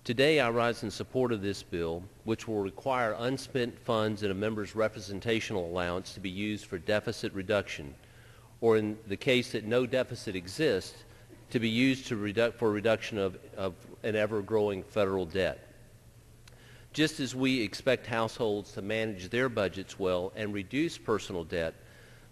Today I rise in support of this bill, which will require unspent funds in a member's representational allowance to be used for deficit reduction, or in the case that no deficit exists, to be used for reduction of an ever-growing federal debt. Just as we expect households to manage their budgets well and reduce personal debt,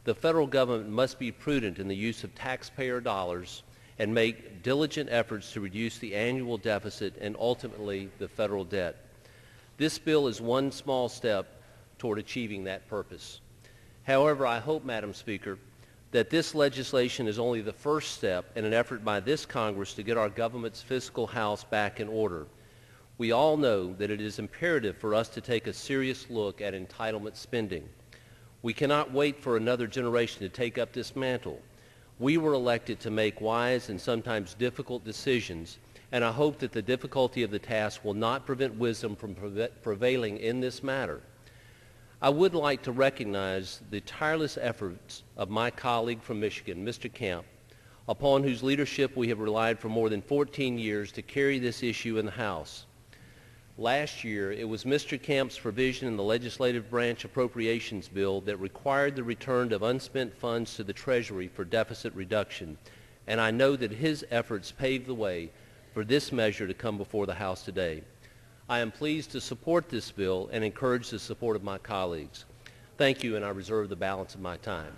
the federal government must be prudent in the use of taxpayer dollars and make diligent efforts to reduce the annual deficit and ultimately the federal debt. This bill is one small step toward achieving that purpose. However, I hope, Madam Speaker, that this legislation is only the first step in an effort by this Congress to get our government's fiscal house back in order. We all know that it is imperative for us to take a serious look at entitlement spending. We cannot wait for another generation to take up this mantle. We were elected to make wise and sometimes difficult decisions, and I hope that the difficulty of the task will not prevent wisdom from prevailing in this matter. I would like to recognize the tireless efforts of my colleague from Michigan, Mr. Kemp, upon whose leadership we have relied for more than 14 years to carry this issue in the House. Last year, it was Mr. Kemp's provision in the legislative branch appropriations bill that required the return of unspent funds to the Treasury for deficit reduction, and I know that his efforts paved the way for this measure to come before the House today. I am pleased to support this bill and encourage the support of my colleagues. Thank you, and I reserve the balance of my time.